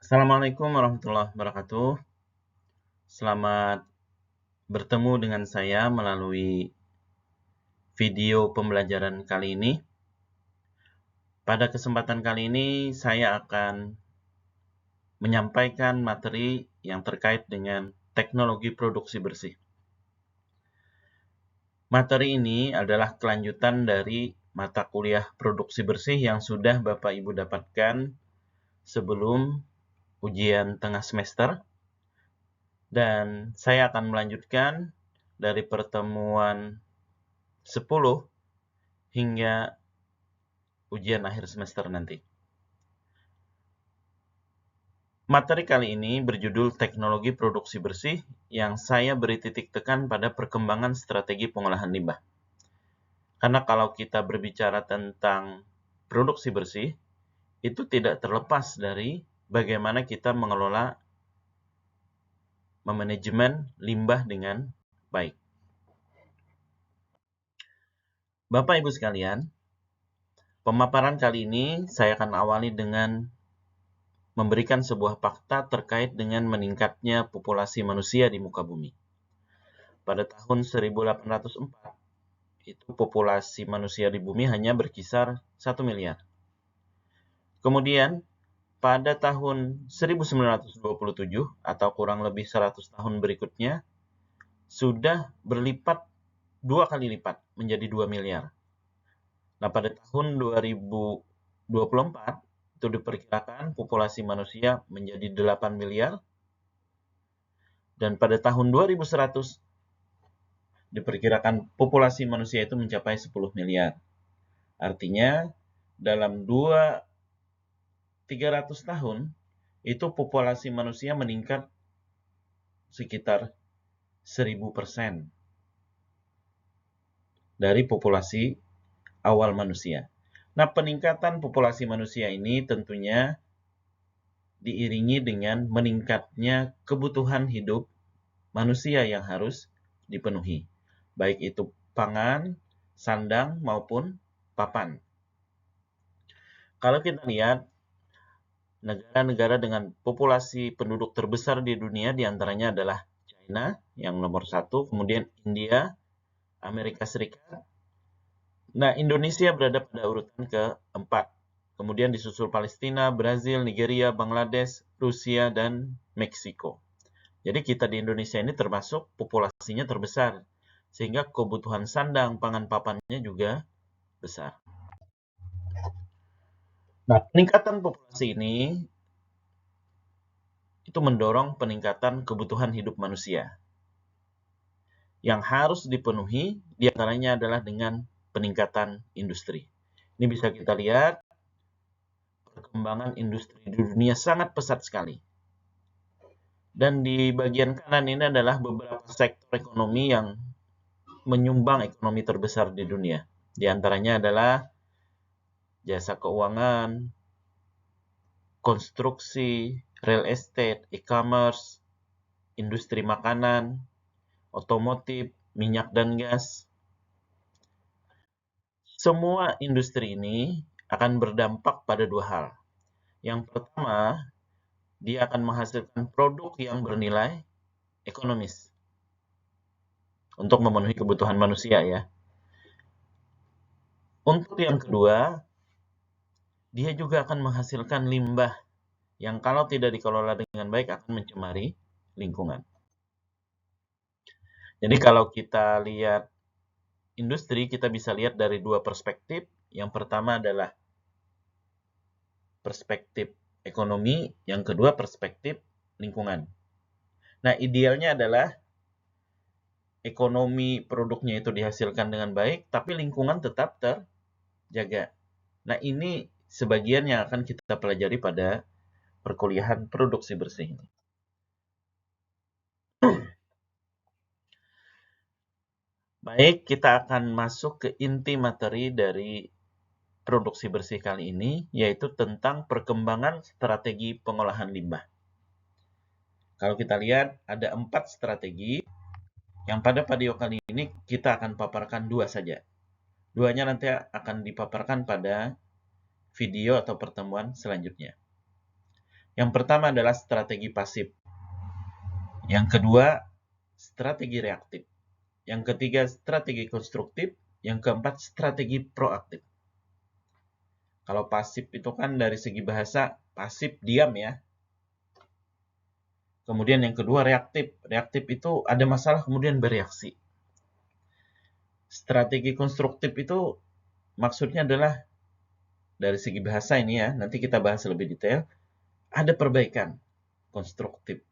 Assalamualaikum warahmatullahi wabarakatuh. Selamat bertemu dengan saya melalui video pembelajaran kali ini. Pada kesempatan kali ini, saya akan menyampaikan materi yang terkait dengan teknologi produksi bersih. Materi ini adalah kelanjutan dari mata kuliah produksi bersih yang sudah Bapak Ibu dapatkan sebelum ujian tengah semester. Dan saya akan melanjutkan dari pertemuan 10 hingga ujian akhir semester nanti. Materi kali ini berjudul Teknologi Produksi Bersih yang saya beri titik tekan pada perkembangan strategi pengolahan limbah. Karena kalau kita berbicara tentang produksi bersih, itu tidak terlepas dari bagaimana kita mengelola memanajemen limbah dengan baik. Bapak Ibu sekalian, pemaparan kali ini saya akan awali dengan memberikan sebuah fakta terkait dengan meningkatnya populasi manusia di muka bumi. Pada tahun 1804, itu populasi manusia di bumi hanya berkisar 1 miliar. Kemudian, pada tahun 1927, atau kurang lebih 100 tahun berikutnya, sudah berlipat 2 kali lipat menjadi 2 miliar. Nah, pada tahun 2024, itu diperkirakan populasi manusia menjadi 8 miliar, dan pada tahun 2100 diperkirakan populasi manusia itu mencapai 10 miliar. Artinya, dalam 300 tahun, itu populasi manusia meningkat sekitar 1000% dari populasi awal manusia. Nah, peningkatan populasi manusia ini tentunya diiringi dengan meningkatnya kebutuhan hidup manusia yang harus dipenuhi, baik itu pangan, sandang, maupun papan. Kalau kita lihat, negara-negara dengan populasi penduduk terbesar di dunia diantaranya adalah China yang nomor 1, kemudian India, Amerika Serikat. Nah, Indonesia berada pada urutan ke-4. Kemudian disusul Palestina, Brazil, Nigeria, Bangladesh, Rusia, dan Meksiko. Jadi kita di Indonesia ini termasuk populasinya terbesar, sehingga kebutuhan sandang, pangan, papannya juga besar. Nah, peningkatan populasi ini itu mendorong peningkatan kebutuhan hidup manusia. Yang harus dipenuhi diantaranya adalah dengan peningkatan industri. Ini bisa kita lihat, perkembangan industri di dunia sangat pesat sekali. Dan di bagian kanan ini adalah beberapa sektor ekonomi yang menyumbang ekonomi terbesar di dunia. Di antaranya adalah jasa keuangan, konstruksi, real estate, e-commerce, industri makanan, otomotif, minyak dan gas. Semua industri ini akan berdampak pada dua hal. Yang pertama, dia akan menghasilkan produk yang bernilai ekonomis untuk memenuhi kebutuhan manusia ya. Untuk yang kedua, dia juga akan menghasilkan limbah yang kalau tidak dikelola dengan baik akan mencemari lingkungan. Jadi kalau kita lihat industri, kita bisa lihat dari dua perspektif. Yang pertama adalah perspektif ekonomi, yang kedua perspektif lingkungan. Nah, idealnya adalah ekonomi produknya itu dihasilkan dengan baik, tapi lingkungan tetap terjaga. Nah, ini sebagian yang akan kita pelajari pada perkuliahan produksi bersih ini. Baik, kita akan masuk ke inti materi dari produksi bersih kali ini, yaitu tentang perkembangan strategi pengolahan limbah. Kalau kita lihat, ada 4 strategi, yang pada video kali ini kita akan paparkan 2 saja. Duanya nanti akan dipaparkan pada video atau pertemuan selanjutnya. Yang pertama adalah strategi pasif. Yang kedua, strategi reaktif. Yang ketiga, strategi konstruktif. Yang keempat, strategi proaktif. Kalau pasif itu kan dari segi bahasa, pasif diam ya. Kemudian yang kedua, reaktif. Reaktif itu ada masalah kemudian bereaksi. Strategi konstruktif itu maksudnya adalah dari segi bahasa ini ya, nanti kita bahas lebih detail, ada perbaikan konstruktif.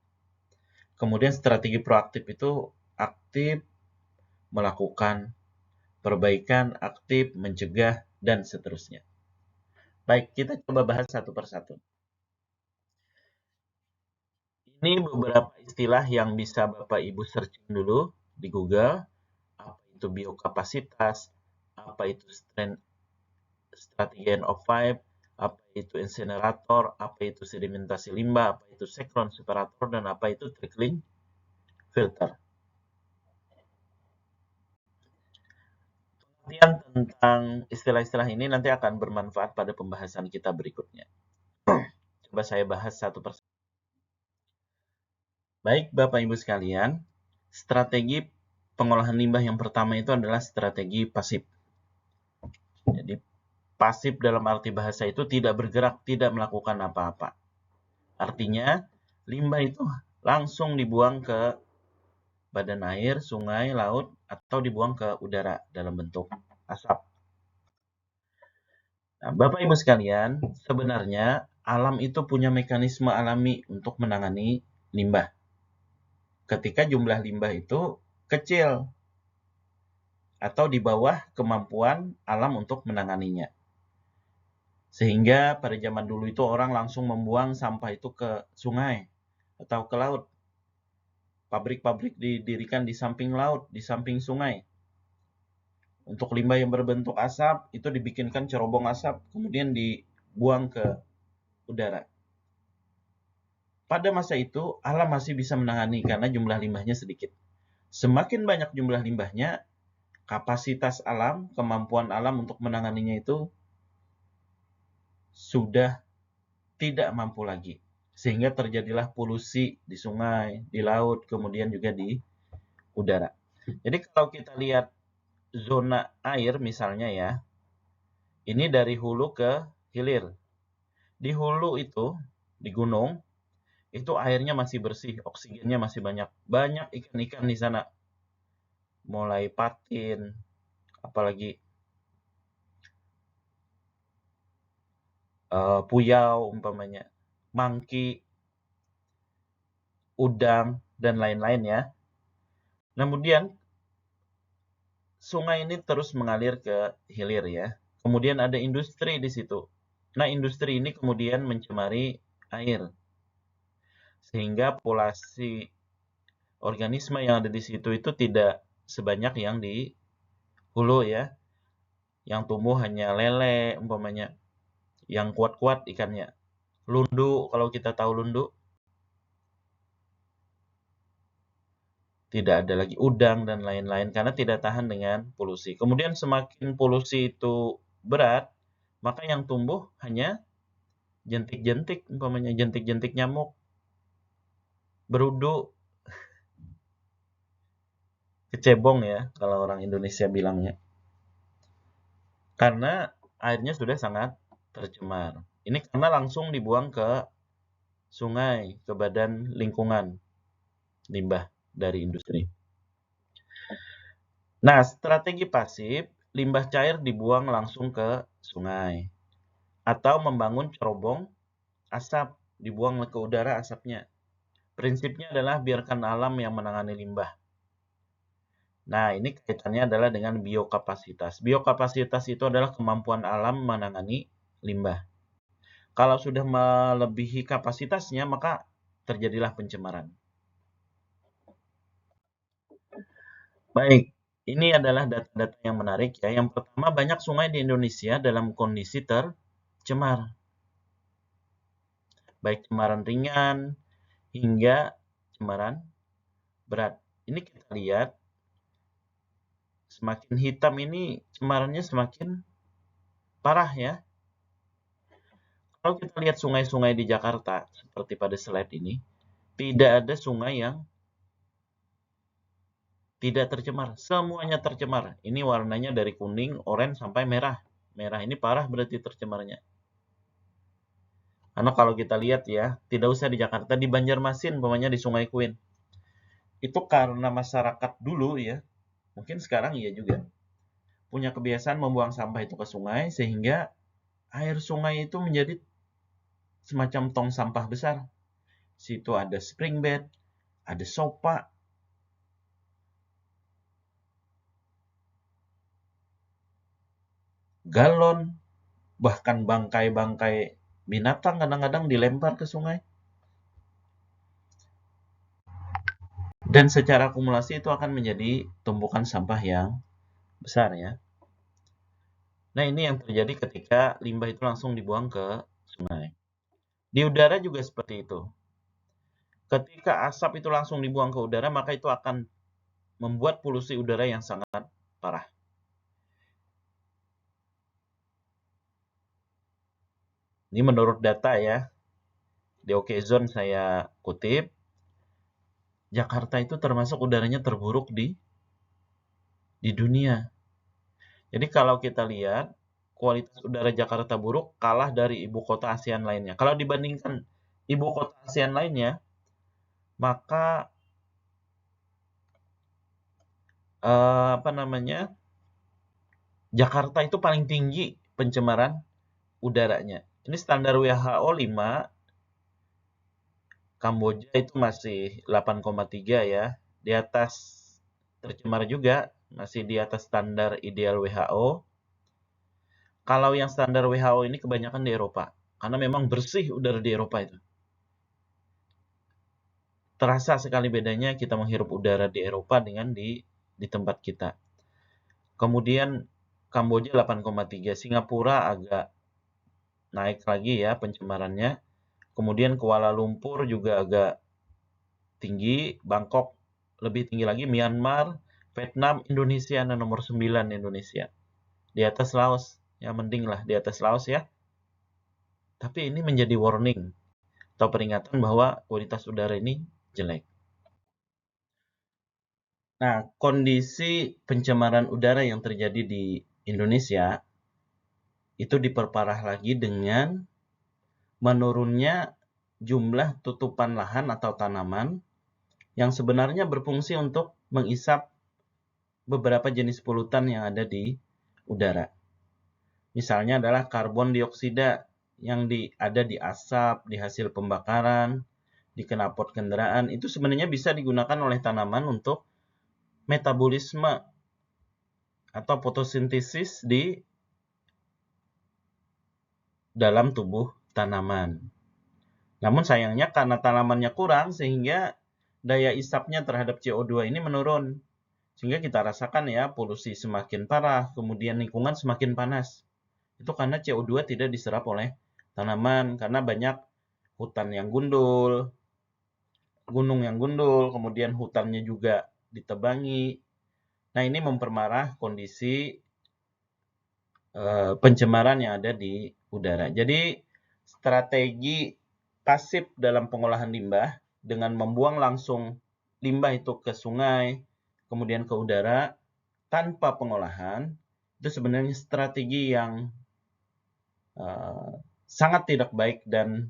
Kemudian strategi proaktif itu aktif melakukan perbaikan, aktif mencegah, dan seterusnya. Baik, kita coba bahas satu persatu. Ini beberapa istilah yang bisa Bapak Ibu searching dulu di Google. Apa itu biokapasitas, apa itu strategi N05, apa itu insinerator, apa itu sedimentasi limbah, apa itu sekron separator, dan apa itu trickling filter. Pengertian tentang istilah-istilah ini nanti akan bermanfaat pada pembahasan kita berikutnya. Coba saya bahas satu persatu. Baik, Bapak Ibu sekalian, strategi pengolahan limbah yang pertama itu adalah strategi pasif. Jadi, pasif dalam arti bahasa itu tidak bergerak, tidak melakukan apa-apa. Artinya, limbah itu langsung dibuang ke badan air, sungai, laut, atau dibuang ke udara dalam bentuk asap. Nah, Bapak Ibu sekalian, sebenarnya alam itu punya mekanisme alami untuk menangani limbah. Ketika jumlah limbah itu kecil atau di bawah kemampuan alam untuk menanganinya. Sehingga pada zaman dulu itu orang langsung membuang sampah itu ke sungai atau ke laut. Pabrik-pabrik didirikan di samping laut, di samping sungai. Untuk limbah yang berbentuk asap, itu dibikinkan cerobong asap, kemudian dibuang ke udara. Pada masa itu, alam masih bisa menangani karena jumlah limbahnya sedikit. Semakin banyak jumlah limbahnya, kapasitas alam, kemampuan alam untuk menanganinya itu sudah tidak mampu lagi. Sehingga terjadilah polusi di sungai, di laut, kemudian juga di udara. Jadi kalau kita lihat zona air misalnya ya, ini dari hulu ke hilir. Di hulu itu, di gunung, itu airnya masih bersih, oksigennya masih banyak. Banyak ikan-ikan di sana. Mulai patin, apalagi puyau umpamanya, mangki, udang, dan lain-lain ya. Kemudian sungai ini terus mengalir ke hilir ya. Kemudian ada industri di situ. Nah, industri ini kemudian mencemari air. Sehingga populasi organisme yang ada di situ itu tidak sebanyak yang di hulu ya. Yang tumbuh hanya lele umpamanya. Yang kuat-kuat ikannya. Lundu, kalau kita tahu lundu. Tidak ada lagi udang dan lain-lain karena tidak tahan dengan polusi. Kemudian semakin polusi itu berat, maka yang tumbuh hanya jentik-jentik, umpamanya jentik-jentik nyamuk, berudu, kecebong ya kalau orang Indonesia bilangnya. Karena airnya sudah sangat tercemar. Ini karena langsung dibuang ke sungai, ke badan lingkungan limbah dari industri. Nah, strategi pasif, limbah cair dibuang langsung ke sungai. Atau membangun cerobong asap, dibuang ke udara asapnya. Prinsipnya adalah biarkan alam yang menangani limbah. Nah, ini kaitannya adalah dengan biokapasitas. Biokapasitas itu adalah kemampuan alam menangani limbah. Kalau sudah melebihi kapasitasnya, maka terjadilah pencemaran. Baik, ini adalah data-data yang menarik ya. Yang pertama, banyak sungai di Indonesia dalam kondisi tercemar. Baik cemaran ringan hingga cemaran berat. Ini kita lihat, semakin hitam ini cemarannya semakin parah ya. Kalau kita lihat sungai-sungai di Jakarta, seperti pada slide ini, tidak ada sungai yang tidak tercemar. Semuanya tercemar. Ini warnanya dari kuning, oranye, sampai merah. Merah ini parah berarti tercemarnya. Karena kalau kita lihat ya, tidak usah di Jakarta, di Banjarmasin, umpamanya di Sungai Kuin. Itu karena masyarakat dulu ya, mungkin sekarang iya juga, punya kebiasaan membuang sampah itu ke sungai, sehingga air sungai itu menjadi semacam tong sampah besar. Situ ada spring bed, ada sopa, galon, bahkan bangkai-bangkai binatang kadang-kadang dilempar ke sungai. Dan secara akumulasi itu akan menjadi tumpukan sampah yang besar ya. Nah, ini yang terjadi ketika limbah itu langsung dibuang ke sungai. Di udara juga seperti itu. Ketika asap itu langsung dibuang ke udara, maka itu akan membuat polusi udara yang sangat parah. Ini menurut data ya, di Okezone saya kutip, Jakarta itu termasuk udaranya terburuk di dunia. Jadi kalau kita lihat, kualitas udara Jakarta buruk kalah dari ibu kota ASEAN lainnya. Kalau dibandingkan ibu kota ASEAN lainnya, maka Jakarta itu paling tinggi pencemaran udaranya. Ini standar WHO 5, Kamboja itu masih 8,3 ya. Di atas tercemar juga, masih di atas standar ideal WHO. Kalau yang standar WHO ini kebanyakan di Eropa. Karena memang bersih udara di Eropa itu. Terasa sekali bedanya kita menghirup udara di Eropa dengan di tempat kita. Kemudian Kamboja 8,3, Singapura agak naik lagi ya pencemarannya. Kemudian Kuala Lumpur juga agak tinggi, Bangkok lebih tinggi lagi, Myanmar, Vietnam, Indonesia, nah nomor 9 Indonesia. Di atas Laos, ya mending lah di atas Laos ya. Tapi ini menjadi warning atau peringatan bahwa kualitas udara ini jelek. Nah, kondisi pencemaran udara yang terjadi di Indonesia itu diperparah lagi dengan menurunnya jumlah tutupan lahan atau tanaman yang sebenarnya berfungsi untuk mengisap beberapa jenis polutan yang ada di udara. Misalnya adalah karbon dioksida yang ada di asap, di hasil pembakaran, di knalpot kendaraan, itu sebenarnya bisa digunakan oleh tanaman untuk metabolisme atau fotosintesis di dalam tubuh tanaman. Namun sayangnya karena tanamannya kurang, sehingga daya isapnya terhadap CO2 ini menurun. Sehingga kita rasakan ya polusi semakin parah, kemudian lingkungan semakin panas. Itu karena CO2 tidak diserap oleh tanaman, karena banyak hutan yang gundul, gunung yang gundul, kemudian hutannya juga ditebangi. Nah, ini memperparah kondisi pencemaran yang ada di udara. Jadi, strategi pasif dalam pengolahan limbah dengan membuang langsung limbah itu ke sungai, kemudian ke udara, tanpa pengolahan, itu sebenarnya strategi yang sangat tidak baik dan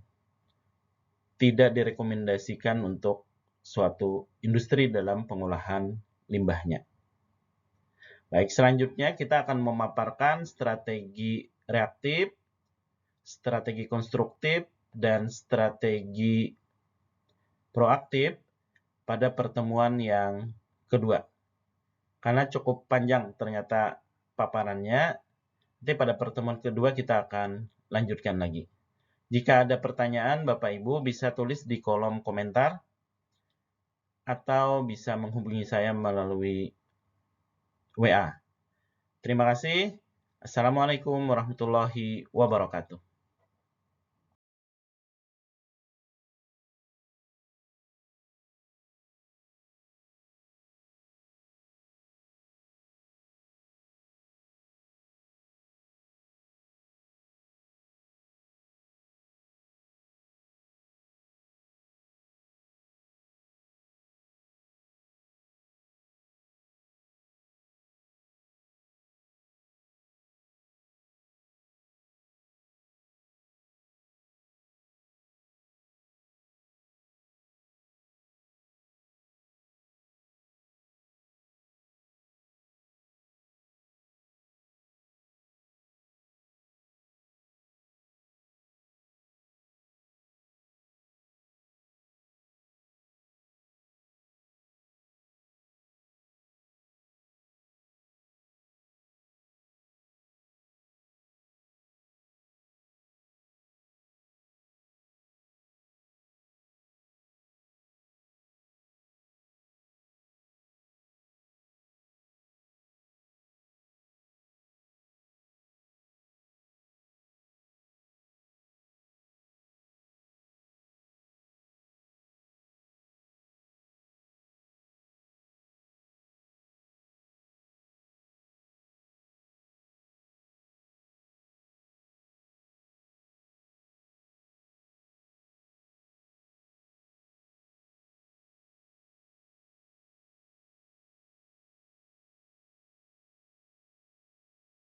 tidak direkomendasikan untuk suatu industri dalam pengolahan limbahnya. Baik, selanjutnya kita akan memaparkan strategi reaktif, strategi konstruktif, dan strategi proaktif pada pertemuan yang kedua. Karena cukup panjang ternyata paparannya, nanti pada pertemuan kedua kita akan lanjutkan lagi. Jika ada pertanyaan, Bapak Ibu bisa tulis di kolom komentar atau bisa menghubungi saya melalui WA. Terima kasih. Assalamualaikum warahmatullahi wabarakatuh.